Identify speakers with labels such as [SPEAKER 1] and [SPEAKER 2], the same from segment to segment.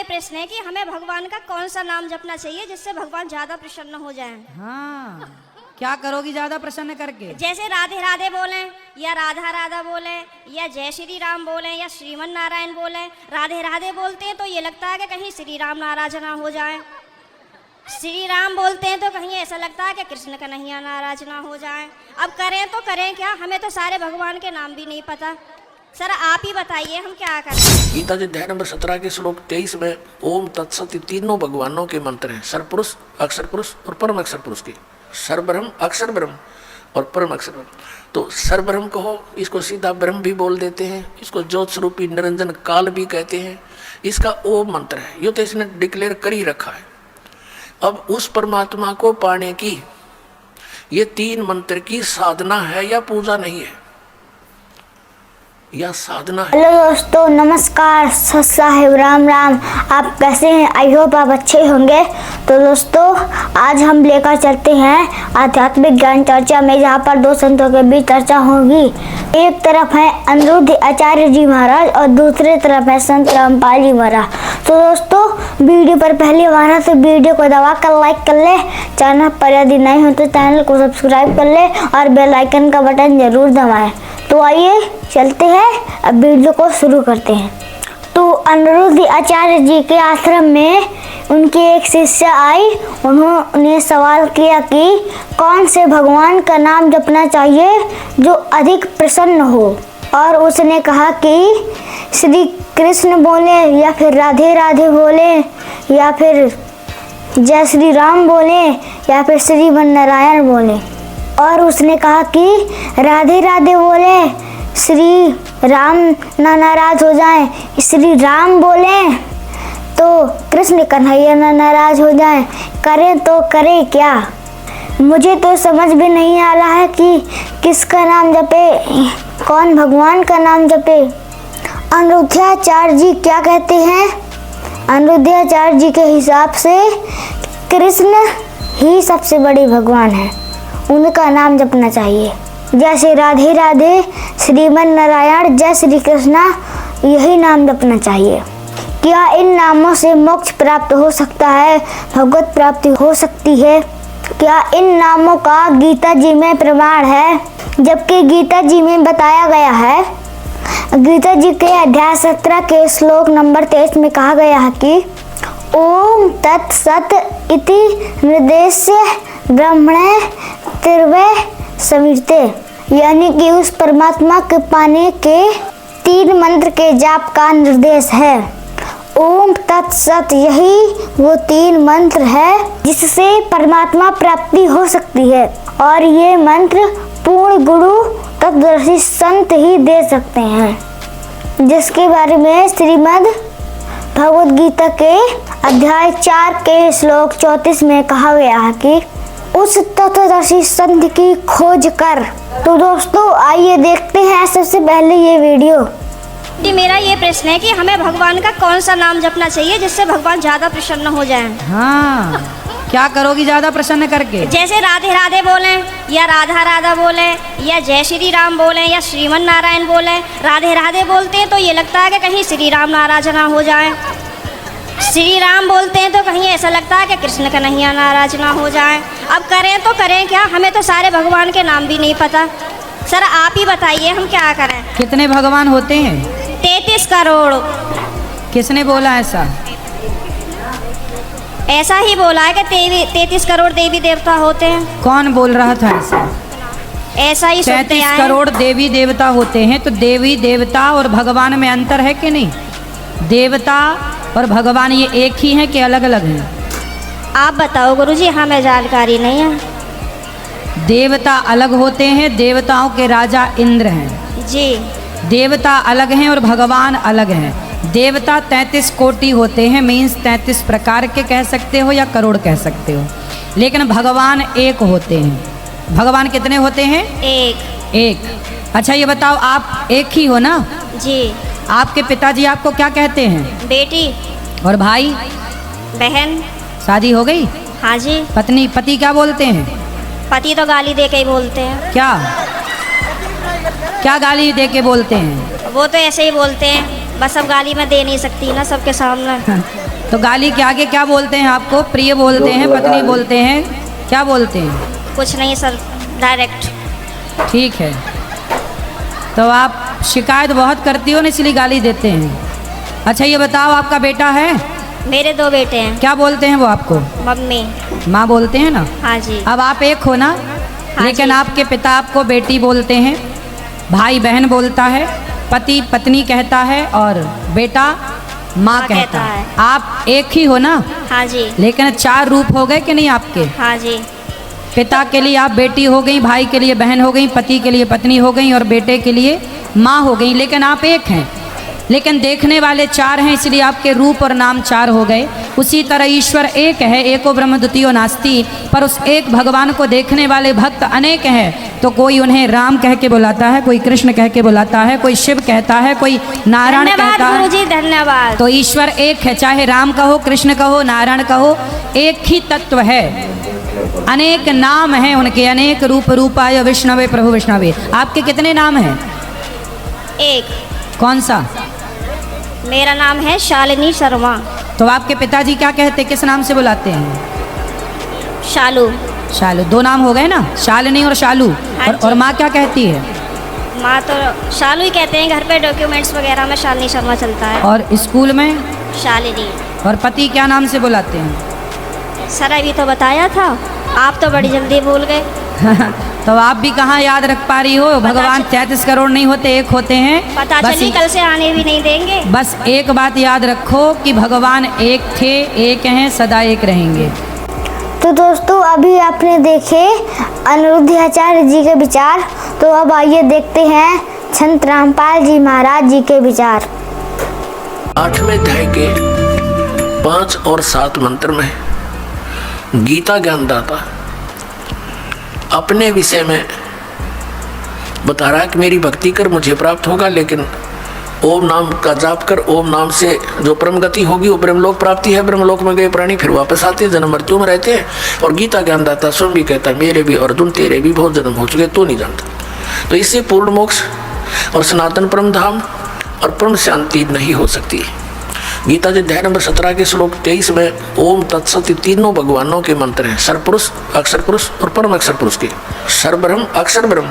[SPEAKER 1] ये प्रश्न है कि हमें भगवान का कौन सा नाम जपना चाहिए जिससे भगवान ज्यादा प्रसन्न हो जाएं।
[SPEAKER 2] हाँ, क्या करोगी ज्यादा प्रसन्न करके?
[SPEAKER 1] जैसे राधे राधे बोलें या राधा राधा बोलें या जय श्री राम बोलें या श्रीमन नारायण बोलें। राधे राधे बोलते हैं तो ये लगता है कि कहीं श्री राम नाराज ना हो जाए। श्री राम बोलते हैं तो कहीं ऐसा लगता है कि कृष्ण कन्हैया नाराज ना हो जाए। अब करें तो करें क्या, हमें तो सारे भगवान के नाम भी नहीं पता। सर आप ही बताइए हम क्या करें।
[SPEAKER 3] गीता जी अध्याय नंबर 17 के श्लोक 23 में ओम तत्सत तीनों भगवानों के मंत्र हैं, सर्वपुरुष, अक्षर पुरुष और परम अक्षर पुरुष के। सर्वब्रह्म, अक्षर ब्रह्म और परम अक्षर ब्रह्म। तो सर्वब्रह्म कहो, इसको सीधा ब्रह्म भी बोल देते हैं, इसको ज्योत स्वरूपी निरंजन काल भी कहते हैं। इसका ओम मंत्र है, यो तो इसने डिक्लेयर कर ही रखा है। अब उस परमात्मा को पाने की ये 3 मंत्र की साधना है या पूजा नहीं है, या साधना है।
[SPEAKER 4] हेलो दोस्तों, नमस्कार, सत साहिब, राम राम। आप कैसे हैं? आई होप आप अच्छे होंगे। तो दोस्तों, आज हम लेकर चलते हैं आध्यात्मिक ज्ञान चर्चा में, जहाँ पर 2 संतों के बीच चर्चा होगी। एक तरफ है अनिरुद्ध आचार्य जी महाराज और दूसरी तरफ है संत रामपाल जी महाराज। तो दोस्तों, वीडियो पर पहली बार है तो वीडियो को दबा कर लाइक कर ले। चैनल पर यदि नहीं हो तो चैनल को सब्सक्राइब कर ले और बेल आइकन का बटन जरूर दबाएं। तो आइए चलते हैं, अब वीडियो को शुरू करते हैं। तो अनिरुद्ध आचार्य जी के आश्रम में उनकी एक शिष्य आई। उन्होंने सवाल किया कि कौन से भगवान का नाम जपना चाहिए जो अधिक प्रसन्न हो। और उसने कहा कि श्री कृष्ण बोले या फिर राधे राधे बोले या फिर जय श्री राम बोले या फिर श्रीमन नारायण बोले। और उसने कहा कि राधे राधे बोले, श्री राम ना नाराज हो जाए, श्री राम बोले तो कृष्ण कन्हैया ना नाराज हो जाए। करें तो करें क्या? मुझे तो समझ भी नहीं आ रहा है कि किसका नाम जपे, कौन भगवान का नाम जपे। अनिरुद्धाचार्य जी क्या कहते हैं? अनिरुद्धाचार्य जी के हिसाब से कृष्ण ही सबसे बड़ी भगवान है, उनका नाम जपना चाहिए। जैसे राधे राधे, श्रीमन नारायण, जय श्री कृष्णा, यही नाम जपना चाहिए। क्या इन नामों से मोक्ष प्राप्त हो सकता है, भगवत प्राप्ति हो सकती है? क्या इन नामों का गीता जी में प्रमाण है? जबकि गीता जी में बताया गया है, गीता जी के अध्याय 17 के श्लोक नंबर 23 में कहा गया है कि ओम तत्सत इति निर्देश्य ब्रह्मणे तिर्वे समिते, यानी कि उस परमात्मा के पाने के 3 मंत्र के जाप का निर्देश है। ओम तत्सत, यही वो 3 मंत्र है जिससे परमात्मा प्राप्ति हो सकती है। और ये मंत्र पूर्ण गुरु तत्वदर्शी संत ही दे सकते हैं, जिसके बारे में श्रीमद् भगवद गीता के अध्याय 4 के श्लोक 34 में कहा गया है कि उस तत्वदर्शी संत की खोज कर। तो दोस्तों, आइए देखते हैं सबसे पहले ये वीडियो।
[SPEAKER 1] मेरा ये प्रश्न है कि हमें भगवान का कौन सा नाम जपना चाहिए जिससे भगवान ज्यादा प्रसन्न हो जाएं।
[SPEAKER 2] हाँ, क्या करोगी ज्यादा प्रसन्न करके?
[SPEAKER 1] जैसे राधे राधे बोलें या राधा राधा बोलें या जय श्री राम बोलें या श्रीमन नारायण बोलें। राधे राधे बोलते हैं तो ये लगता है कि कहीं श्री राम नाराज ना हो जाए। श्री राम बोलते हैं तो कहीं ऐसा लगता है कि कृष्ण कन्हैया नाराज ना हो जाए। अब करें तो करें क्या, हमें तो सारे भगवान के नाम भी नहीं पता। सर आप ही बताइए हम क्या करें।
[SPEAKER 2] कितने भगवान होते हैं?
[SPEAKER 1] 33 करोड़।
[SPEAKER 2] किसने बोला ऐसा?
[SPEAKER 1] ऐसा ही बोला है कि 33 करोड़ देवी देवता होते हैं।
[SPEAKER 2] कौन बोल रहा था ऐसा?
[SPEAKER 1] ऐसा ही सुनते
[SPEAKER 2] 33
[SPEAKER 1] आए।
[SPEAKER 2] करोड़ देवी देवता होते हैं, तो देवी देवता और भगवान में अंतर है कि नहीं? देवता और भगवान ये एक ही हैं कि अलग अलग हैं?
[SPEAKER 1] आप बताओ गुरुजी, हमें जानकारी नहीं है।
[SPEAKER 2] देवता अलग होते हैं, देवताओं के राजा इंद्र हैं
[SPEAKER 1] जी।
[SPEAKER 2] देवता अलग हैं और भगवान अलग हैं। देवता 33 कोटि होते हैं, मीन्स 33 प्रकार के कह सकते हो या करोड़ कह सकते हो, लेकिन भगवान एक होते हैं। भगवान कितने होते हैं? एक। अच्छा ये बताओ, आप एक ही हो ना?
[SPEAKER 1] जी।
[SPEAKER 2] आपके पिताजी आपको क्या कहते हैं?
[SPEAKER 1] बेटी।
[SPEAKER 2] और भाई?
[SPEAKER 1] बहन।
[SPEAKER 2] शादी हो गई?
[SPEAKER 1] हाँ जी।
[SPEAKER 2] पति क्या बोलते हैं?
[SPEAKER 1] पति तो गाली दे के ही बोलते हैं।
[SPEAKER 2] क्या गाली दे के बोलते हैं?
[SPEAKER 1] वो तो ऐसे ही बोलते हैं, बस अब गाली मैं दे नहीं सकती ना सबके सामने।
[SPEAKER 2] तो गाली के आगे क्या बोलते हैं आपको? प्रिय बोलते हैं, पत्नी बोलते हैं, क्या बोलते हैं?
[SPEAKER 1] कुछ नहीं सर, डायरेक्ट।
[SPEAKER 2] ठीक है, तो आप शिकायत बहुत करती हो ना, इसलिए गाली देते हैं। अच्छा ये बताओ, आपका बेटा है?
[SPEAKER 1] मेरे 2 बेटे हैं।
[SPEAKER 2] क्या बोलते हैं वो आपको?
[SPEAKER 1] मम्मी।
[SPEAKER 2] माँ बोलते हैं ना?
[SPEAKER 1] हाँ जी।
[SPEAKER 2] अब आप एक हो ना, लेकिन
[SPEAKER 1] जी।
[SPEAKER 2] आपके पिता आपको बेटी बोलते हैं, भाई बहन बोलता है, पति पत्नी कहता है और बेटा माँ कहता है। आप एक ही हो ना?
[SPEAKER 1] हाँ जी।
[SPEAKER 2] लेकिन 4 रूप हो गए कि नहीं आपके?
[SPEAKER 1] हाँ जी।
[SPEAKER 2] पिता के लिए आप बेटी हो गई, भाई के लिए बहन हो गई, पति के लिए पत्नी हो गई और बेटे के लिए माँ हो गई, लेकिन आप एक हैं। लेकिन देखने वाले 4 हैं, इसलिए आपके रूप और नाम 4 हो गए। उसी तरह ईश्वर एक है, एको ब्रह्म द्वितीयो नास्ति, पर उस एक भगवान को देखने वाले भक्त अनेक हैं। तो कोई उन्हें राम कह के बुलाता है, कोई कृष्ण कह के बुलाता है, कोई शिव कहता है, कोई नारायण
[SPEAKER 1] धन्यवाद
[SPEAKER 2] कहता है।
[SPEAKER 1] गुरुजी, धन्यवाद।
[SPEAKER 2] तो ईश्वर एक है, चाहे राम कहो, कृष्ण कहो, नारायण कहो, एक ही तत्व है। अनेक नाम हैं उनके, अनेक रूप रूपाय विष्णवे प्रभु विष्णवे। आपके कितने नाम हैं?
[SPEAKER 1] एक।
[SPEAKER 2] कौन सा?
[SPEAKER 1] मेरा नाम है शालिनी शर्मा।
[SPEAKER 2] तो आपके पिताजी क्या कहते, किस नाम से बुलाते हैं?
[SPEAKER 1] शालू।
[SPEAKER 2] शालू। 2 नाम हो गए ना, शालिनी और शालू।
[SPEAKER 1] हाँ
[SPEAKER 2] और
[SPEAKER 1] जी।
[SPEAKER 2] माँ क्या कहती है?
[SPEAKER 1] माँ तो शालू ही कहते हैं, घर पे डॉक्यूमेंट्स वगैरह में शालिनी शर्मा चलता है।
[SPEAKER 2] और स्कूल में?
[SPEAKER 1] शालिनी।
[SPEAKER 2] और पति क्या नाम से बुलाते हैं?
[SPEAKER 1] सर अभी तो बताया था, आप तो बड़ी जल्दी भूल गए।
[SPEAKER 2] तो आप भी कहाँ याद रख पा रही हो? भगवान 33 करोड़ नहीं होते, एक होते हैं।
[SPEAKER 1] पता
[SPEAKER 2] बस
[SPEAKER 1] चली कल से आने भी नहीं देंगे।
[SPEAKER 2] बस एक बात याद रखो कि भगवान एक थे, एक हैं, सदा एक रहेंगे।
[SPEAKER 4] तो दोस्तों अभी आपने देखे अनिरुद्धाचार्य जी के विचार, तो अब आइए देखते हैं संत रामपाल जी महाराज जी के विचार।
[SPEAKER 3] 8वें अध्याय के 5 और 7 मंत्र में गीता ज्ञानदाता अपने विषय में बता रहा है कि मेरी भक्ति कर मुझे प्राप्त होगा, लेकिन ओम नाम का जाप कर, ओम नाम से जो परम गति होगी वो ब्रह्मलोक प्राप्ति है। ब्रह्मलोक में गए प्राणी फिर वापस आते हैं, जन्म मृत्यु में रहते हैं। और गीता ज्ञानदाता स्वयं भी कहता है, मेरे भी अर्जुन तेरे भी बहुत जन्म हो चुके, तो नहीं जानता। तो इससे पूर्ण मोक्ष और सनातन परम धाम और परम शांति नहीं हो सकती। गीता जी अध्याय नंबर 17 के श्लोक 23 में ओम तत्सत तीनों भगवानों के मंत्र हैं, सर्वपुरुष, अक्षर पुरुष और परम अक्षर पुरुष के। सर्वब्रह्म, अक्षर ब्रह्म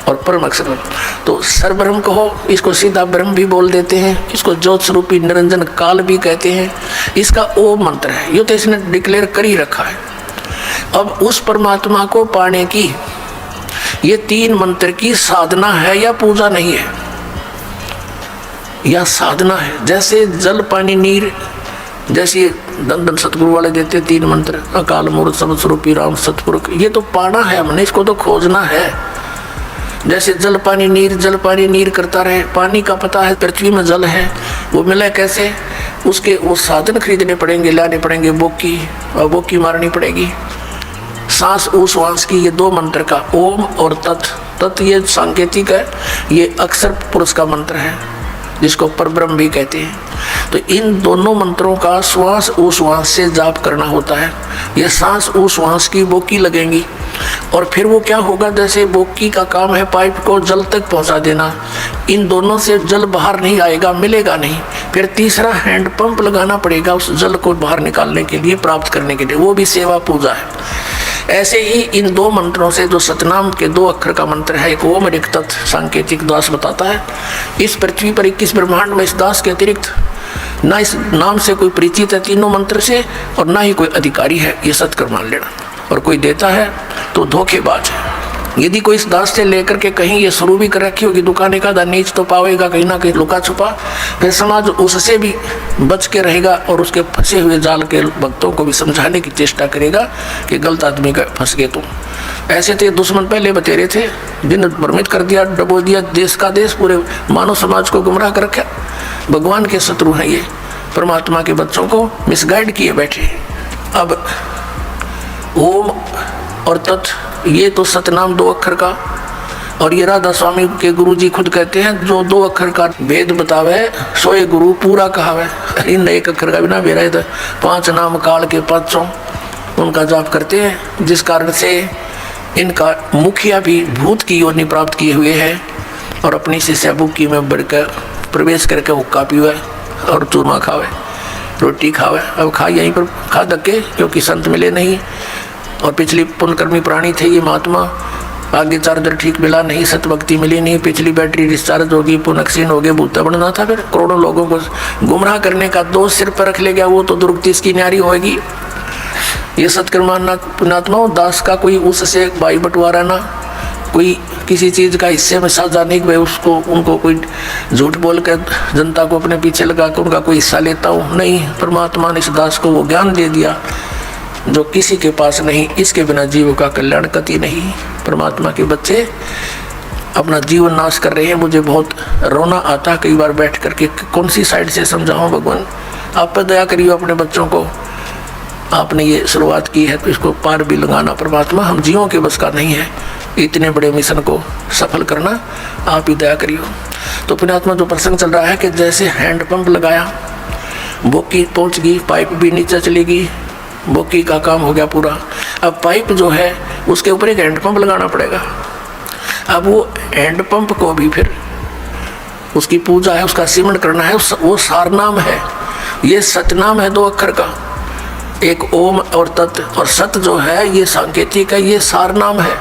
[SPEAKER 3] और परम अक्षर ब्रह्म। तो सर्वब्रह्म कहो, इसको सीधा ब्रह्म भी बोल देते हैं, इसको ज्योत स्वरूपी निरंजन काल भी कहते हैं। इसका ओम मंत्र है, ये तो इसने डिक्लेयर कर ही रखा है। अब उस परमात्मा को पाने की ये 3 मंत्र की साधना है या पूजा नहीं है? या साधना है। जैसे जल पानी नीर, जैसे दंदन सतगुरु वाले देते 3 मंत्र, अकाल मूर्त सब स्वरूपी राम सतपुरुष, ये तो पाना है हमने, इसको तो खोजना है। जैसे जल पानी नीर करता रहे, पानी का पता है पृथ्वी में जल है, वो मिले कैसे? उसके वो साधन खरीदने पड़ेंगे, लाने पड़ेंगे, बोकी और बोकी मारनी पड़ेगी। सांस उस वांस की, ये 2 मंत्र का ओम और तत् ये सांकेतिक है, ये अक्षर पुरुष का मंत्र है जिसको परब्रह्म भी कहते हैं। तो इन दोनों मंत्रों का श्वास उश्वास से जाप करना होता है। ये सांस उश्वास की बोकी लगेंगी और फिर वो क्या होगा, जैसे बोकी का काम है पाइप को जल तक पहुंचा देना, इन दोनों से जल बाहर नहीं आएगा, मिलेगा नहीं। फिर तीसरा हैंड पंप लगाना पड़ेगा उस जल को बाहर निकालने के लिए, प्राप्त करने के लिए, वो भी सेवा पूजा है। ऐसे ही इन 2 मंत्रों से, जो सतनाम के 2 अक्षर का मंत्र है, एक ओम और एक तत्, सांकेतिक दास बताता है इस पृथ्वी पर 21 ब्रह्मांड में इस दास के अतिरिक्त ना इस नाम से कोई परिचित है 3 मंत्र से, और ना ही कोई अधिकारी है, ये सत्कर मान लेना। और कोई देता है तो धोखेबाज है। यदि कोई इस दास से लेकर के कहीं ये शुरू भी कर रखी होगी दुकान का नीच तो पावेगा कहीं ना कहीं लुका छुपा, फिर समाज उससे भी बच के रहेगा और उसके फंसे हुए जाल के भक्तों को भी समझाने की चेष्टा करेगा कि गलत आदमी का फंस गए तुम। ऐसे थे दुश्मन पहले बतेरे थे, जिन्हें भ्रमित कर दिया, डबो दिया देश का देश, पूरे मानव समाज को गुमराह कर रखा। भगवान के शत्रु हैं ये, परमात्मा के बच्चों को मिसगाइड किए बैठे। अब ओम और तत्, ये तो सतनाम 2 अक्षर का, और ये राधा स्वामी के गुरु जी खुद कहते हैं जो 2 अक्षर का भेद बतावे सोए गुरु पूरा कहावे। इन 1 अक्षर का बिना बेरा तो 5 नाम काल के 500 उनका जाप करते हैं, जिस कारण से इनका मुखिया भी भूत की योनि प्राप्त किए हुए हैं और अपनी शिष्या बुक्की में बढ़कर प्रवेश करके हुक्का पीवे और चूरमा खावे, रोटी खावे। अब खा यहीं पर खा धक्के, क्योंकि संत मिले नहीं और पिछली पुण्यकर्मी प्राणी थे ये महात्मा। आगे चार्जर ठीक मिला नहीं, सतभक्ति मिली नहीं, पिछली बैटरी डिस्चार्ज होगी, पुनक्षीण हो गए, भूता बनना था। फिर करोड़ों लोगों को गुमराह करने का दोष सिर पर रख ले गया, वो तो दुर्गति इसकी न्यारी होगी। ये सत्कर्माना पुण्यात्मा दास का कोई उससे भाई बंटवारा ना, कोई किसी चीज़ का हिस्से में साझा नहीं कि उसको उनको कोई झूठ बोल कर जनता को अपने पीछे लगा कर उनका कोई हिस्सा लेता हूँ, नहीं। परमात्मा ने इस दास को वो ज्ञान दे दिया जो किसी के पास नहीं। इसके बिना जीव का कल्याण कति नहीं। परमात्मा के बच्चे अपना जीवन नाश कर रहे हैं। मुझे बहुत रोना आता कई बार बैठ करके, कौन सी साइड से समझाऊं भगवान। आप पर दया करिए अपने बच्चों को। आपने ये शुरुआत की है तो इसको पार भी लगाना परमात्मा, हम जीवों के बस का नहीं है इतने बड़े मिशन को सफल करना, आप ही दया करियो। तो पुण्यात्मा जो प्रसंग चल रहा है कि जैसे हैंडपंप लगाया, बोकी पहुंच गई, पाइप भी नीचे चली गई, बोकी का काम हो गया पूरा। अब पाइप जो है उसके ऊपर एक हैंडपंप लगाना पड़ेगा। अब वो हैंडपंप को भी फिर उसकी पूजा है, उसका सिमरण करना है, वो सारनाम है, ये सतनाम है 2 अक्षर का, एक ओम और तत्, और सत जो है ये सांकेतिक है, ये सारनाम है।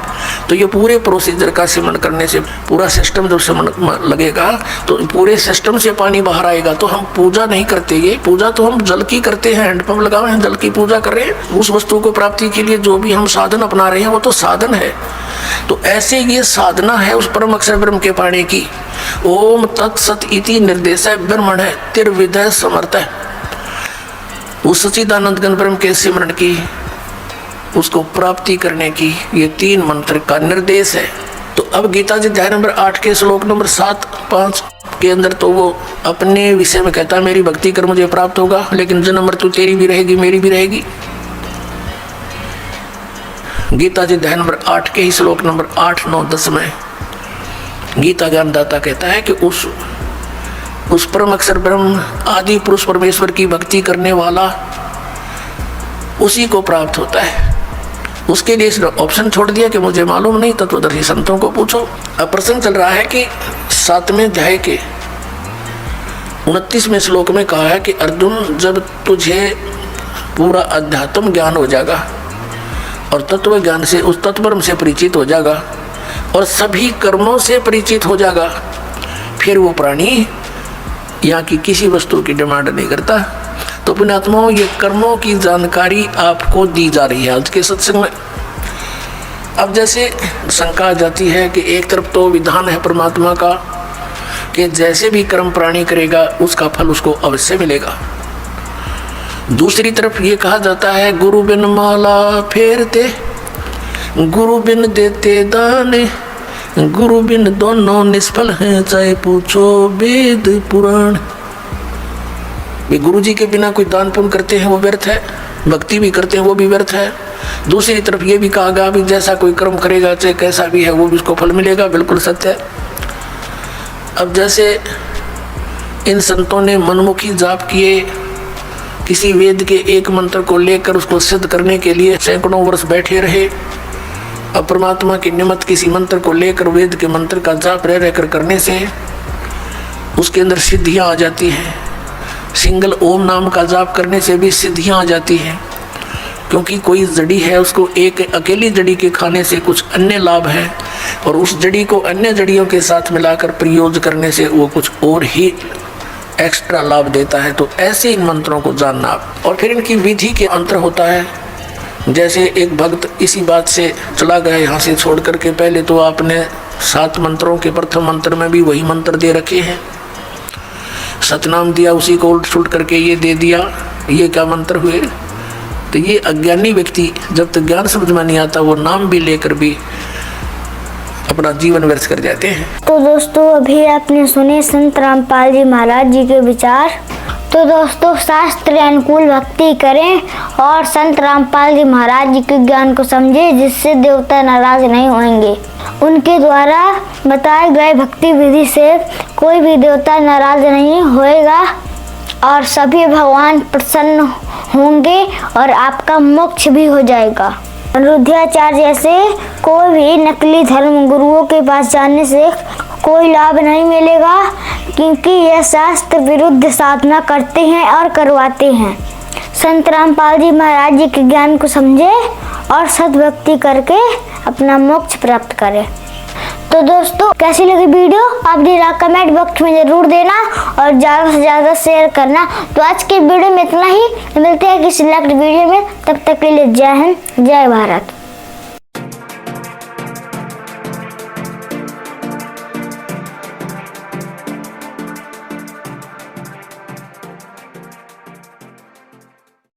[SPEAKER 3] तो ये पूरे प्रोसीजर का सिमरण करने से पूरा सिस्टम जब सिमरण लगेगा तो पूरे सिस्टम से पानी बाहर आएगा। तो हम पूजा नहीं करते, ये पूजा तो हम जल की करते हैं, हैंडपंप लगाए हैं, जल की पूजा कर रहे हैं। उस वस्तु को प्राप्ति के लिए जो भी हम साधन अपना रहे हैं वो तो साधन है। तो ऐसे ये साधना है उस परम अक्षर ब्रह्म के पाने की। ओम तत्सत इति निर्देश ब्रह्मण है तिर्विधय समर्थ है, उस सच्चिदानंद घन ब्रह्म के सिमरण की, उसको प्राप्ति करने की ये 3 मंत्र का निर्देश है। तो अब गीता जी अध्याय नंबर 8 के श्लोक नंबर 7-5 के अंदर तो वो अपने विषय में कहता है मेरी भक्ति कर मुझे प्राप्त होगा, लेकिन जन्म मृत्यु तेरी भी रहेगी मेरी भी रहेगी। गीता जी अध्याय नंबर 8 के ही श्लोक नंबर 8, 9, 10 में गीता ज्ञानदाता कहता है कि उस परम अक्षर ब्रह्म आदि पुरुष परमेश्वर की भक्ति करने वाला उसी को प्राप्त होता है। उसके लिए इसने ऑप्शन छोड़ दिया कि मुझे मालूम नहीं, तत्वदर्शी संतों को पूछो। अब प्रसंग चल रहा है कि 7वें अध्याय के 29वें श्लोक में कहा है कि अर्जुन जब तुझे पूरा अध्यात्म ज्ञान हो जाएगा और तत्व ज्ञान से उस तत्वब्रह्म से परिचित हो जाएगा और सभी कर्मों से परिचित हो जाएगा, फिर वो प्राणी यहाँ की किसी वस्तु की डिमांड नहीं करता। तो पुण्यात्माओं ये कर्मों की जानकारी आपको दी जा रही है आज के सत्संग में। अब जैसे शंका जाती है कि एक तरफ तो विधान है परमात्मा का कि जैसे भी कर्म प्राणी करेगा उसका फल उसको अवश्य मिलेगा, दूसरी तरफ ये कहा जाता है गुरु बिन माला फेरते गुरु बिन देते दान, गुरु बिन दोनों निष्फल हैं चाहे पूछो वेद पुराण। गुरु जी के बिना कोई दान पुण्य करते हैं वो व्यर्थ है, भक्ति भी करते हैं वो भी व्यर्थ है। दूसरी तरफ ये भी कहा गया भी जैसा कोई कर्म करेगा चाहे कैसा भी है वो भी उसको फल मिलेगा, बिल्कुल सत्य है। अब जैसे इन संतों ने मनमुखी जाप किए, किसी वेद के एक मंत्र को लेकर उसको सिद्ध करने के लिए सैकड़ों वर्ष बैठे रहे। अब परमात्मा की निमित्त किसी मंत्र को लेकर वेद के मंत्र का जाप रह कर करने से उसके अंदर सिद्धियां आ जाती हैं। सिंगल ओम नाम का जाप करने से भी सिद्धियां आ जाती हैं, क्योंकि कोई जड़ी है उसको एक अकेली जड़ी के खाने से कुछ अन्य लाभ है और उस जड़ी को अन्य जड़ियों के साथ मिलाकर प्रयोग करने से वो कुछ और ही एक्स्ट्रा लाभ देता है। तो ऐसे इन मंत्रों को जानना और फिर इनकी विधि के अंतर होता है। जैसे एक भक्त इसी बात से चला गया यहाँ से छोड़ करके, पहले तो आपने 7 मंत्रों के प्रथम मंत्र में भी वही मंत्र दे रखे हैं, सतनाम दिया, उसी को उल्ट सुलट करके ये दे दिया, ये क्या मंत्र हुए। तो ये अज्ञानी व्यक्ति जब तक ज्ञान समझ में नहीं आता वो नाम भी लेकर भी अपना जीवन व्यर्थ कर जाते हैं।
[SPEAKER 4] तो दोस्तों अभी आपने सुने संत रामपाल जी महाराज जी के विचार। तो दोस्तों शास्त्र अनुकूल भक्ति करें और संत रामपाल जी महाराज जी के ज्ञान को समझे, जिससे देवता नाराज नहीं होंगे। उनके द्वारा बताए गए भक्ति विधि से कोई भी देवता नाराज नहीं होएगा और सभी भगवान प्रसन्न होंगे और आपका मोक्ष भी हो जाएगा। अनिरुद्धाचार्य जैसे कोई भी नकली धर्म गुरुओं के पास जाने से कोई लाभ नहीं मिलेगा, क्योंकि यह शास्त्र विरुद्ध साधना करते हैं और करवाते हैं। संत रामपाल जी महाराज जी के ज्ञान को समझे और सद्भक्ति करके अपना मोक्ष प्राप्त करे। तो दोस्तों, कैसी लगी वीडियो आप कमेंट बॉक्स में जरूर देना और ज़्यादा से ज़्यादा शेयर करना। तो आज के वीडियो में इतना ही, मिलते हैं किसी नेक्स्ट वीडियो में, तब तक के लिए जय हिंद, जय भारत।